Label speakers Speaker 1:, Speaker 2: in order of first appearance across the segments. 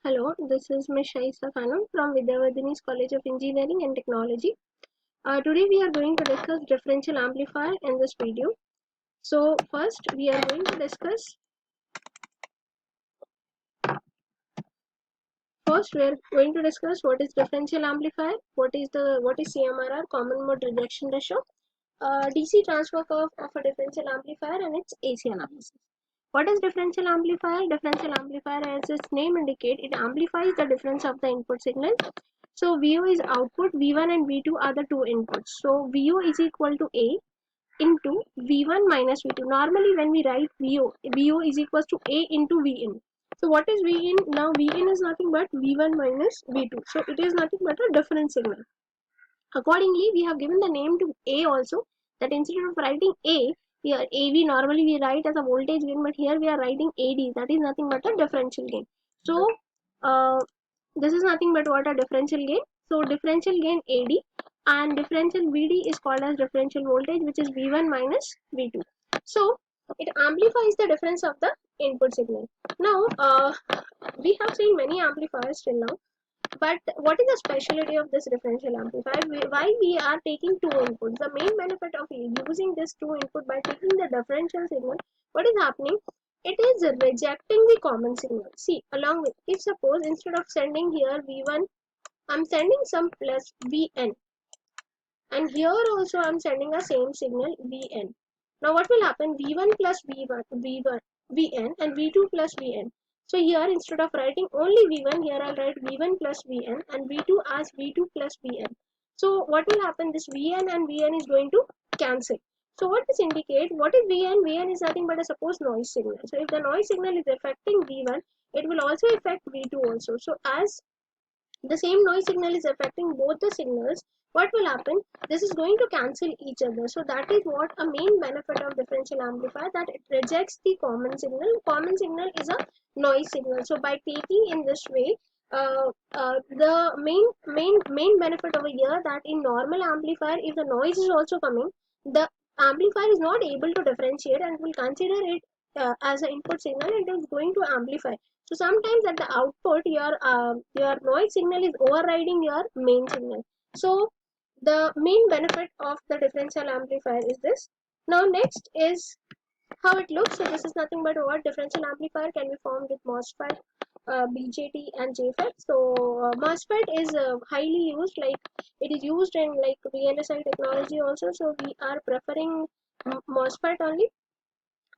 Speaker 1: Hello, this is Ms. Shaista Khanum from Vidyavardhini's College of Engineering and Technology. Today we are going to discuss differential amplifier in this video. So first we are going to discuss what is differential amplifier, what is CMRR, common mode rejection ratio, DC transfer curve of a differential amplifier and its AC analysis. What is differential amplifier? Differential amplifier, as its name indicates, it amplifies the difference of the input signal. So VO is output, V1 and V2 are the two inputs. So VO is equal to A into V1 minus V2. Normally when we write VO is equal to A into Vin. So what is Vin? Now Vin is nothing but V1 minus V2. So it is nothing but a difference signal. Accordingly, we have given the name to A also, that instead of writing A, here AV normally we write as a voltage gain, but here we are writing AD, that is nothing but a differential gain. So uh, this is nothing but what a differential gain. So differential gain AD and differential VD is called as differential voltage, which is V1 minus V2. So it amplifies the difference of the input signal. Now we have seen many amplifiers till now, but what is the specialty of this differential amplifier? Why we are taking two inputs? The main benefit of using this two input by taking the differential signal, what is happening? It is rejecting the common signal. See, along with, if suppose instead of sending here V1, I'm sending some plus Vn, and here also I'm sending a same signal Vn. Now what will happen? V1 plus Vn and V2 plus Vn. So here instead of writing only V1, here I'll write V1 plus Vn and V2 as V2 plus Vn. So what will happen? This Vn and Vn is going to cancel. So what this indicate? What is Vn? Vn is nothing but a suppose noise signal. So if the noise signal is affecting V1, it will also affect V2 also. So as the same noise signal is affecting both the signals, what will happen? This is going to cancel each other. So that is what a main benefit of differential amplifier, that it rejects the common signal. Common signal is a noise signal. So by taking in this way, the main benefit over here, that in normal amplifier, if the noise is also coming, the amplifier is not able to differentiate and will consider it as an input signal, and it is going to amplify. So sometimes at the output, your noise signal is overriding your main signal. So the main benefit of the differential amplifier is this. Now next is how it looks. So this is nothing but what differential amplifier can be formed with MOSFET, BJT and JFET. So MOSFET is highly used, like it is used in like VLSI technology also. So we are preferring MOSFET only.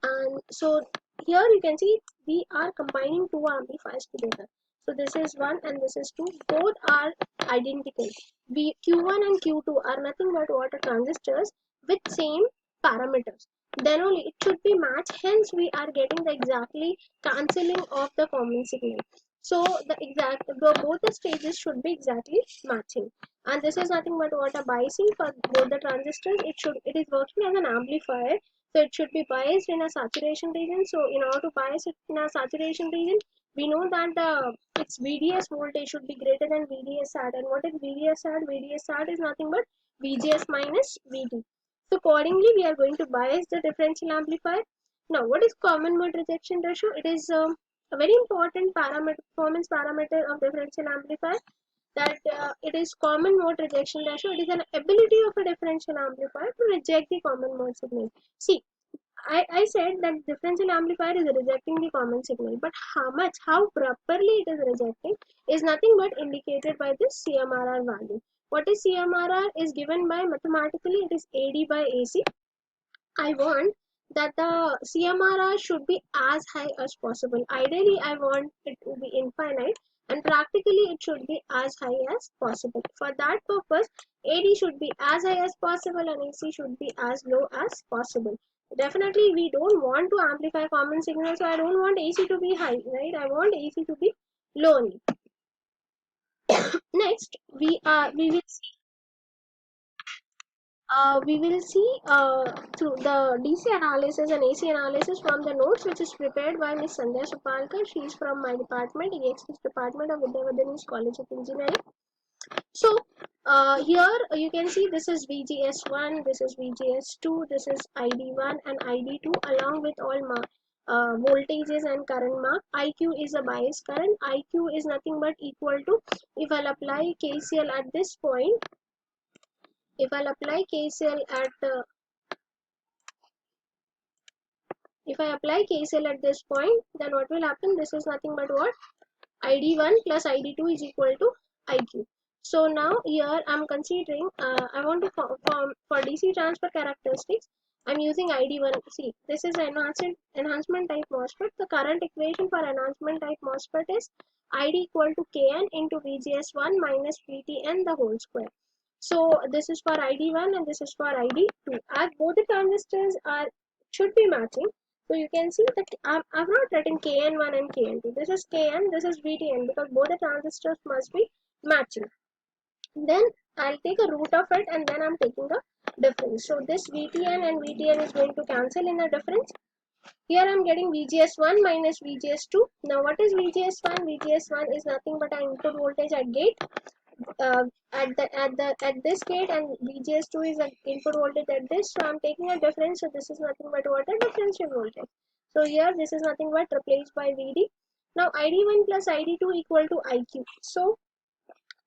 Speaker 1: And so here you can see we are combining two amplifiers together. So this is one and this is two, both are identical. Q1 and Q2 are nothing but water transistors with same parameters, then only it should be matched, hence we are getting the exactly cancelling of the common signal. So both the stages should be exactly matching, and this is nothing but what a biasing for both the transistors. It is working as an amplifier, so it should be biased in a saturation region. So in order to bias it in a saturation region, we know that its VDS voltage should be greater than VDS SAT. And what is VDS SAT? VDS SAT is nothing but VGS minus VT. So accordingly, we are going to bias the differential amplifier. Now, what is common mode rejection ratio? It is a very important performance parameter of differential amplifier, that it is common mode rejection ratio. It is an ability of a differential amplifier to reject the common mode signal. See, I said that differential amplifier is rejecting the common signal, but how properly it is rejecting is nothing but indicated by this CMRR value. What is CMRR is given by mathematically, it is AD by AC. I want that the CMRR should be as high as possible. Ideally, I want it to be infinite, and practically it should be as high as possible. For that purpose, AD should be as high as possible and AC should be as low as possible. Definitely, we don't want to amplify common signal, so I don't want AC to be high, right? I want AC to be low only. Next, we will see through the DC analysis and AC analysis from the notes which is prepared by Ms. Sandhya Supalkar. She is from my department, EXS department of Vidyavardhini's College of Engineering. So here you can see this is VGS1, this is VGS2, this is ID1 and ID2 along with all voltages and current mark. IQ is a bias current. IQ is nothing but equal to, if I'll apply KCL at this point, if I'll apply KCL at if I apply KCL at this point, then what will happen? This is nothing but what? ID1 plus ID2 is equal to IQ. So now here I'm considering, I want to for DC transfer characteristics, I'm using ID1. See, this is enhancement type MOSFET. The current equation for enhancement type MOSFET is ID equal to Kn into VGS1 minus VTn the whole square. So this is for ID1 and this is for ID2. As both the transistors should be matching, so you can see that I've not written Kn1 and Kn2. This is Kn, this is Vtn, because both the transistors must be matching. Then I'll take a root of it and then I'm taking the difference. So this Vtn and Vtn is going to cancel in the difference. Here I'm getting VGS1 minus VGS2. Now what is VGS1? VGS1 is nothing but an input voltage at gate. At this gate, and VGS2 is an input voltage at this, so I'm taking a difference, so this is nothing but what? A differential voltage. So here this is nothing but replaced by VD. Now ID1 plus ID2 equal to IQ. So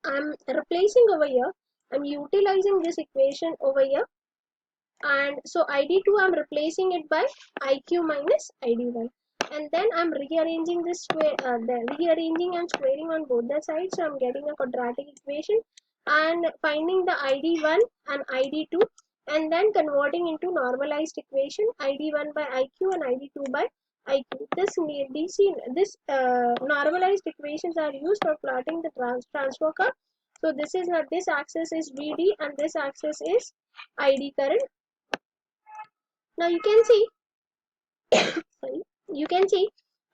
Speaker 1: I'm replacing over here, I'm utilizing this equation over here, and so ID2 I'm replacing it by IQ minus ID1, and then I'm rearranging this square, rearranging and squaring on both the sides, so I'm getting a quadratic equation and finding the ID1 and ID2 and then converting into normalized equation, ID1 by IQ and ID2 by IQ. This normalized equations are used for plotting the transfer curve. So this axis is VD and this axis is ID current. Now you can see, sorry, you can see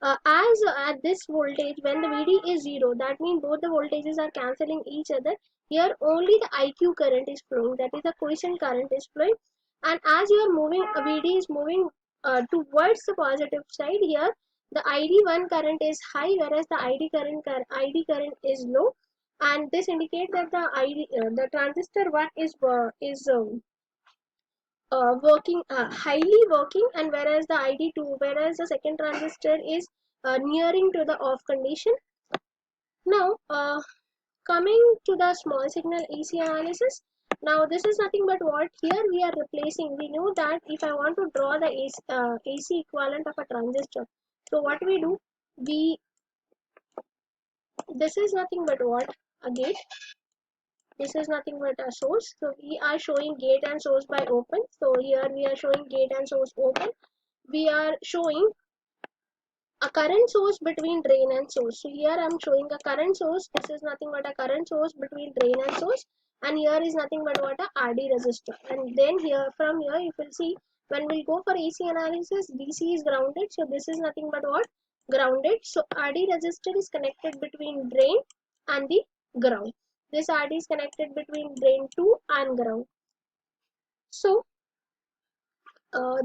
Speaker 1: as at this voltage, when the VD is 0, that means both the voltages are cancelling each other. Here only the IQ current is flowing, that is the quiescent current is flowing, and as you are moving, VD is moving towards the positive side. Here the ID1 current is high, whereas the ID current is low, and this indicates that the transistor 1 is working, highly working, and whereas the second transistor is nearing to the off condition. Now coming to the small signal AC analysis. Now this is nothing but what? Here we are replacing, we know that if I want to draw the AC equivalent of a transistor, so what we do, this is nothing but what? A gate. This is nothing but a source. So we are showing gate and source by open. So here we are showing gate and source open. We are showing a current source between drain and source. So here I am showing a current source. This is nothing but a current source between drain and source. And here is nothing but what? A RD resistor. And then here, from here you will see, when we go for AC analysis, DC is grounded. So this is nothing but what? Grounded. So RD resistor is connected between drain and the ground. This RD is connected between drain 2 and ground. So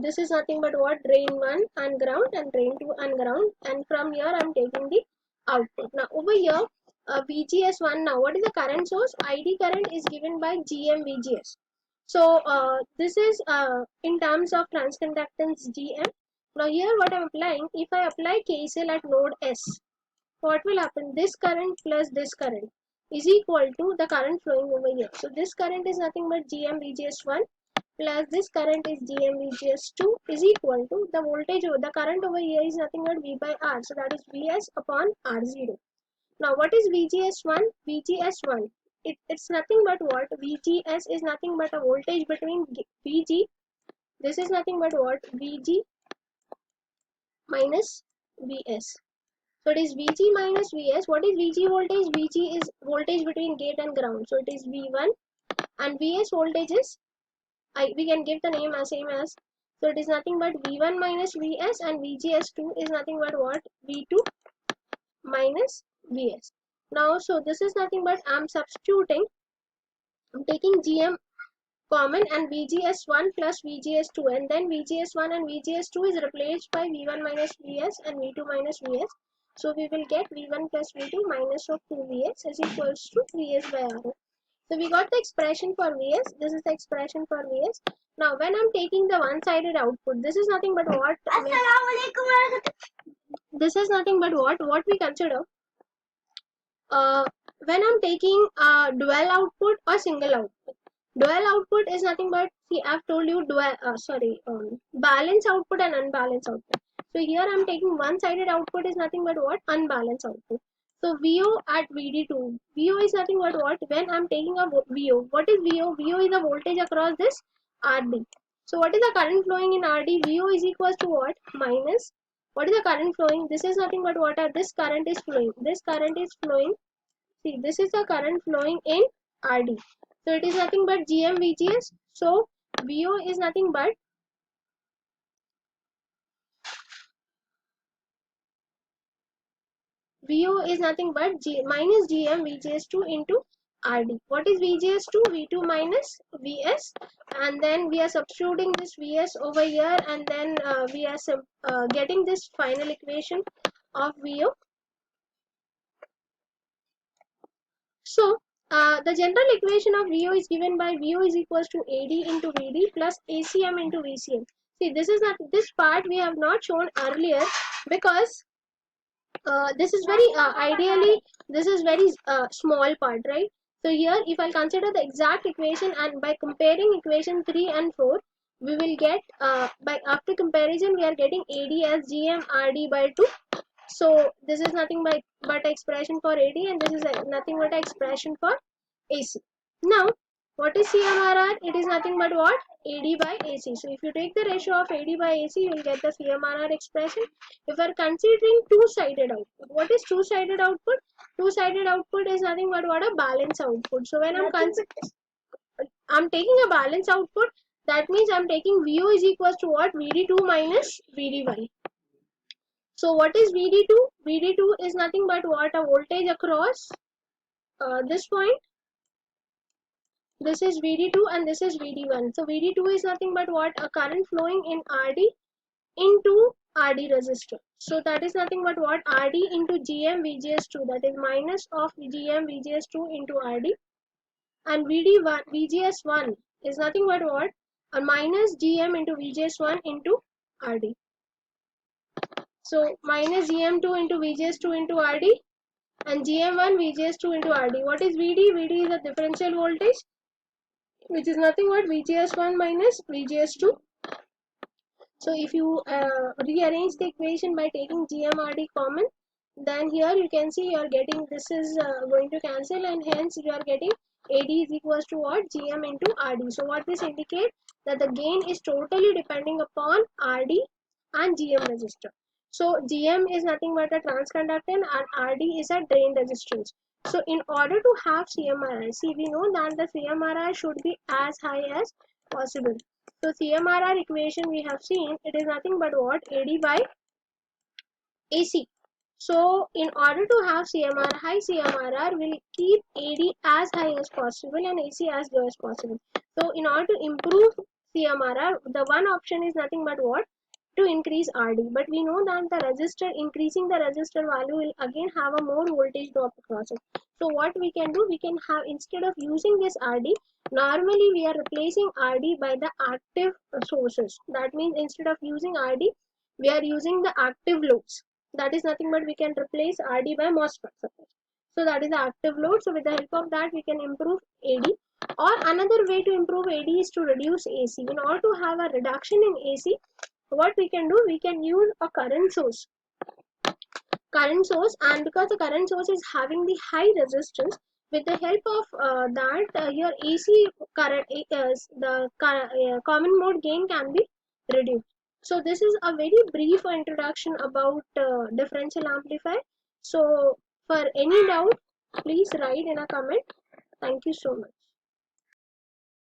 Speaker 1: this is nothing but what? Drain 1 and ground and drain 2 and ground, and from here I am taking the output. Now over here, VGS1, now what is the current source? ID current is given by GM VGS. So this is in terms of transconductance GM. Now here what I am applying, if I apply KCL at node S, what will happen? This current plus this current is equal to the current flowing over here. So this current is nothing but GM VGS1 plus this current is GMVGS2 is equal to the voltage over the current over here is nothing but V by R. So that is Vs upon R0. Now what is VGS1? VGS1. It's nothing but what? VGS is nothing but a voltage between VG. This is nothing but what? VG minus Vs. So it is Vg minus Vs. What is Vg voltage? Vg is voltage between gate and ground. So it is V1, and Vs voltage is, we can give the name as same as, so it is nothing but V1 minus Vs, and VGS2 is nothing but what? V2 minus Vs. Now so this is nothing but I'm substituting, I'm taking GM common, and VGS1 plus VGS2, and then VGS1 and VGS2 is replaced by V1 minus Vs and V2 minus Vs. So we will get V1 plus V2 minus of 2 Vs is equals to Vs by R. So we got the expression for Vs. This is the expression for Vs. Now when I'm taking the one-sided output, this is nothing but what? This is nothing but what we consider when I'm taking dual output or single output. Dual output is nothing but, see, I've told you balance output and unbalanced output. So here I'm taking one-sided output is nothing but what? Unbalanced output. So VO at VD2. VO is nothing but what? When I'm taking a VO. What is VO? VO is the voltage across this RD. So what is the current flowing in RD? VO is equals to what? Minus. What is the current flowing? This is nothing but what? This current is flowing. This current is flowing. See, this is the current flowing in RD. So it is nothing but GM VGS. So VO is nothing but minus GM VGS2 into RD. What is VGS2? V2 minus VS, and then we are substituting this VS over here, and then we are getting this final equation of VO. So the general equation of VO is given by VO is equals to AD into VD plus ACM into VCM. See, this part we have not shown earlier because this is very ideally this is very small part, right? So here if I consider the exact equation, and by comparing equation 3 and 4, we will get by after comparison we are getting AD as GM RD by 2. So this is nothing but expression for AD, and this is nothing but expression for AC. Now what is CMRR? It is nothing but what? AD by AC. So if you take the ratio of AD by AC, you will get the CMRR expression. If we are considering two-sided output, what is two-sided output? Two-sided output is nothing but what? A balance output. So when I'm taking a balance output, that means I'm taking VO is equals to what? VD2 minus VD1. So what is VD2? VD2 is nothing but what? A voltage across this point. This is VD2 and this is VD1. So VD2 is nothing but what? A current flowing in RD into RD resistor. So that is nothing but what? RD into GM VGS2, that is minus of GM VGS2 into RD, and VD1 VGS1 is nothing but what? A minus GM into VGS1 into RD. So minus GM2 into VGS2 into RD and GM1 VGS2 into RD. What is VD? VD is the differential voltage, which is nothing but VGS1 minus VGS2. So if you rearrange the equation by taking GMRD common, then here you can see you are getting, this is going to cancel, and hence you are getting AD is equals to what? GM into RD. So what this indicates? That the gain is totally depending upon RD and GM resistor. So GM is nothing but a transconductance and RD is a drain resistance. So in order to have CMRR, see, we know that the CMRR should be as high as possible. So CMRR equation we have seen, it is nothing but what? AD by AC. So in order to have high CMRR, we'll keep AD as high as possible and AC as low as possible. So in order to improve CMRR, the one option is nothing but what? To increase RD. But we know that the resistor, increasing the resistor value will again have a more voltage drop across it. So what we can do, we can have, instead of using this RD, normally we are replacing RD by the active sources. That means instead of using RD, we are using the active loads. That is nothing but we can replace RD by MOSFET. So that is the active load. So with the help of that, we can improve AD. Or another way to improve AD is to reduce AC. In order to have a reduction in AC, what we can do, we can use a current source, and because the current source is having the high resistance, with the help of that your AC current the common mode gain can be reduced. So this is a very brief introduction about differential amplifier. So for any doubt, please write in a comment. Thank you so much.